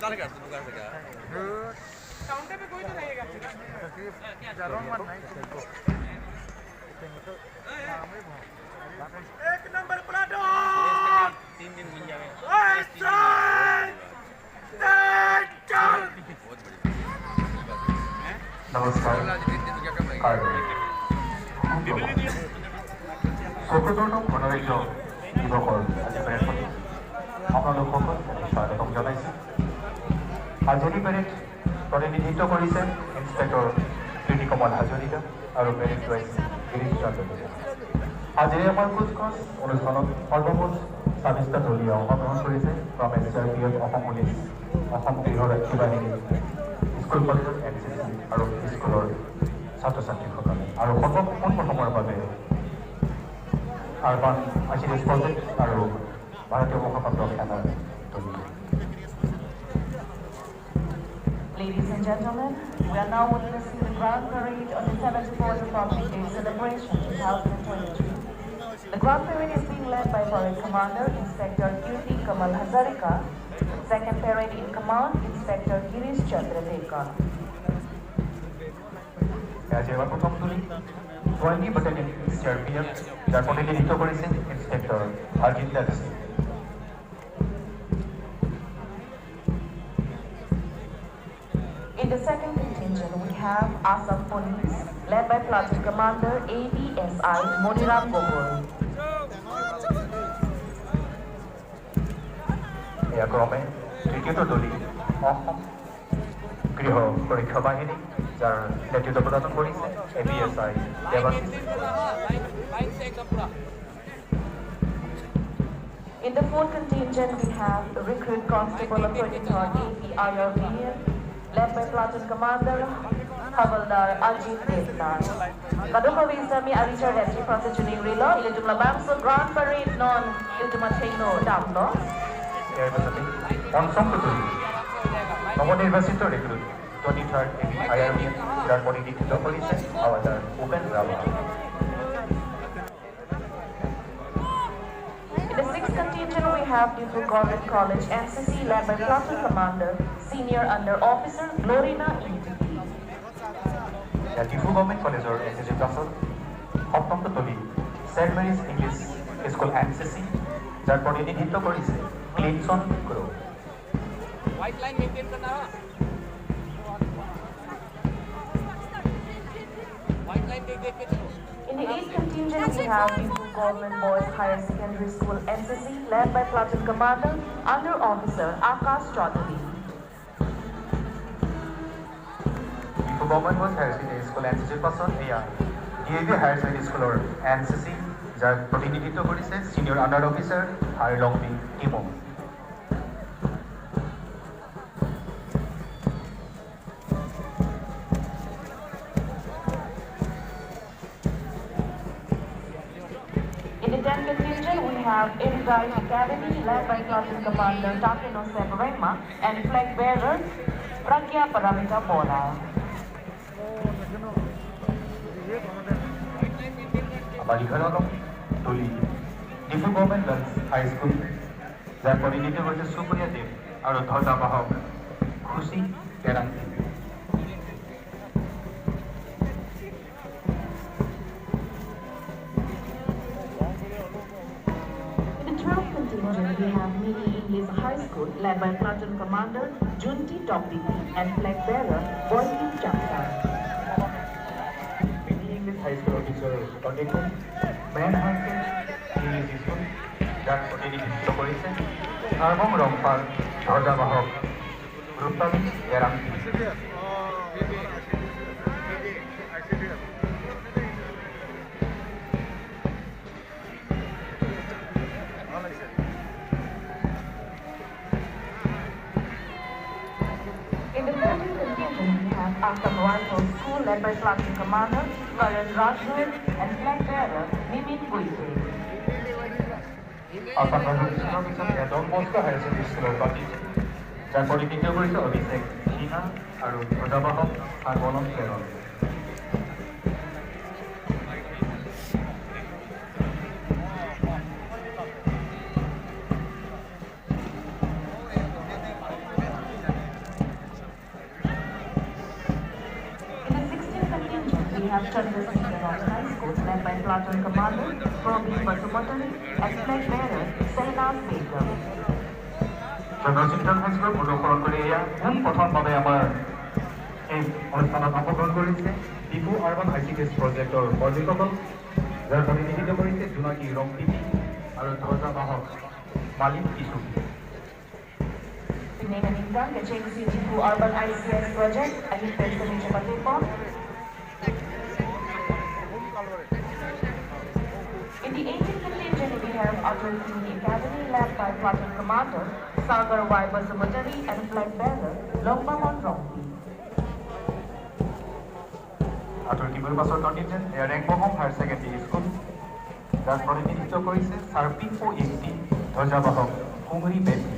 Counter पे कोई तो रहेगा एक नंबर प्लाटून 3 दिन मिल जाएगा नमस्कार চতুৰ্থতম গণৰাজ্য দিৱসৰ আজি পেৰেডখনি আপোনালোকসকল স্বাগতম জনাইছোঁ। আজিৰ পেৰেড প্ৰতিনিধিত্ব কৰিছে ইন্সপেক্টৰ কীৰ্তি কমল হাজৰিকা আৰু পেৰেড গাইছে গিৰীশ চন্দ্ৰ। আজিৰ আমাৰ কুচকাচ অনুষ্ঠানত সৰ্বমুঠ ২৬টা দলীয় অংশগ্ৰহণ কৰিছে। ফ্ৰম SRPF, অসম পুলিচ, অসম গৃহৰক্ষী বাহিনী, স্কুল কলেজৰ NCC আৰু স্কুলৰ ছাত্ৰ ছাত্ৰীসকলে আৰু পোনপ্ৰথমৰ বাবে আৰবান আইচিডিএছ প্ৰজেক্ট আৰু ভাৰতীয় মুখপাত্ৰ সেনাৰ দলীয়। Ladies and gentlemen, we are now witnessing the Grand Parade on the 74th Republic Day celebration 2023. The Grand Parade is being led by Parade Commander Inspector Kirti Kamal Hazarika, Second Parade in Command Inspector Girish Chandra Dekar. আজি আমাৰ প্ৰথম টুলি 20 বাটালিয়ন CRPF, যাৰ প্ৰতিনিধিত্ব কৰিছে inspector Harjinder Singh. In the second contingent, we have Assam Police, led by Platoon Commander ADSI Moniram Gogoi. এয়া ক্ৰমে তৃতীয়টো দলী অসম গৃহ সুৰক্ষা বাহিনী, যাৰ নেতৃত্ব প্ৰদান কৰিছে ADSI Debashish. In the fourth contingent, we have Recruit Constable of 23rd APIRBN, led by Platoon Commander Havaldar Ajit Devnar. Kadung Kawisami Arichar Retri Prosecuting Rilo, Ilituma Bamso Grand Parade non Ilituma Cheno Damno. ইয়াৰ পাছতে পঞ্চমটো দলী নৱনিৰ্বাচিত recruit 23rd APIRBN, যাৰ প্ৰতিনিধিত্ব কৰিছে havildar Upen Rabha. In the sixth contingent, we have diphu Govt College NCC, led by Platoon Commander Senior Under Officer Glorina ETP. diphu government কলেজৰ NCC ক্লাছৰ সপ্তমটো দলী saint Mary's English school NCC, যাৰ প্ৰতিনিধিত্ব কৰিছে ক্লিনছন গ্ৰো। व्हाइट लाइन मेंटेन करना है व्हाइट लाइन देख के चलो। In the eighth contingent, we have diphu Government Boys Higher Secondary School NCC, led by Platoon Commander Under Officer Akash Chaudhary. diphu government boys higher secondary school NCC পাছত এয়া DAV higher secondary স্কুলৰ NCC, যাৰ প্ৰতিনিধিত্ব কৰিছে senior under officer Harlongbi Timung. In the tenth contingent, we have Irgai Academy, led by Platoon Commander Takeno Sebrema and flag bearer Pragya Paramita Bora. আমাৰ 11তম দলী Diphu government girls high school, যাৰ প্ৰতিনিধিত্ব কৰিছে সুপ্ৰিয়া দেৱ আৰু ধ্বজাবাহক খুচি কেৰাংতি। In the 12th contingent, we have Mini English High School, led by Platoon Commander Junti Topdiki and flag bearer Boykin Chakta. English high school officer continue main high school English school, যাৰ প্ৰতিনিধিত্ব কৰিছে সাৰ্বং ৰংপাল ধ্বজাবাহক Rupali Kerangti. In the 14th contingent, we have Assam Rifle School, led by Platoon Commander Karan Rajguru and flag bearer Nimin Guite. Assam rifle স্কুলৰ পিছত Don Bosco higher secondary স্কুলৰ বাকী, যাৰ প্ৰতিনিধিত্ব কৰিছে অভিষেক সিনহা আৰু ধ্বজাবাহক সৰ্বনম কেৰল। have Chandra Senior High School, led by Platoon Commander Probin Basumotari and flag bearer Selnas Begum. চন্দ্ৰচিত্তন high school অনুসৰণ কৰি এয়া পোনপ্ৰথমভাৱে আমাৰ এই অনুষ্ঠানত অংশগ্ৰহণ কৰিছে ডিফু আৰ্বান আইচিটিএছ প্ৰজেক্টৰ কৰ্মীসকল, যাৰ প্ৰতিনিধিত্ব কৰিছে জোনাকী ৰংপিতি আৰু ধ্বজাবাহক মালিক কিছু। Pinanganingan, Kacheng Difu Urban ICS project, Ahit Pension Chapatipon. In the 18th contingent, we have Atul Kini Academy, led by Platoon Commander Sagar Y. Basumotari and flag bearer Longmamon Rongpi. Atul Kibur Basor contingent, Air Rangbohom Higher Secondary School, যার প্রতিনিধিত্ব করেছে সার্পিংপো একটি ধ্বজাবাহক কুমরি বেটি।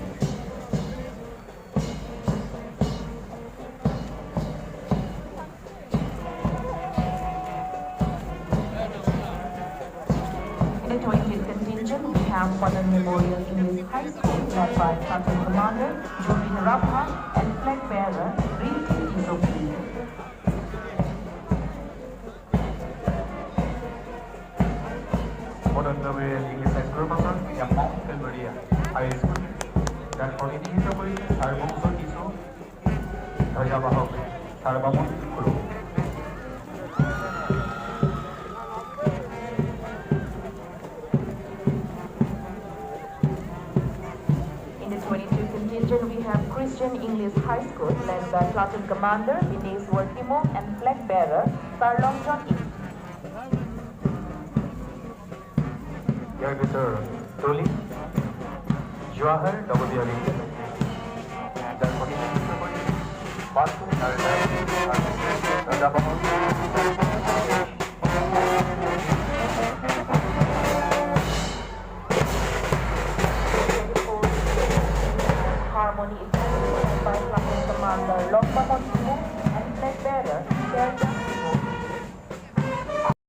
In the 20th contingent, we have Padan Memorial English High School, led by Platoon Commander Jubin Rapha and flag bearer Rinti Isopi. Modern Memorial English High School person, Mount Calvaria High School, যার প্রতিনিধিত্ব করেছে সার্বংশ কিছু ধ্বজাবাহক সার্বমন গুরু। In the 22 contingent, we have Christian English High School, led by Platoon Commander Dinesh Wortimo and flag bearer Sarlong John E. ইয়াৰ ভিতৰত trolley Jawahar ডবলিয়াৰী, যাৰ প্ৰতিনিধিত্ব কৰিছে বাসু নাৰ্জাৰী আৰু ধ্বজাবাহক Harmony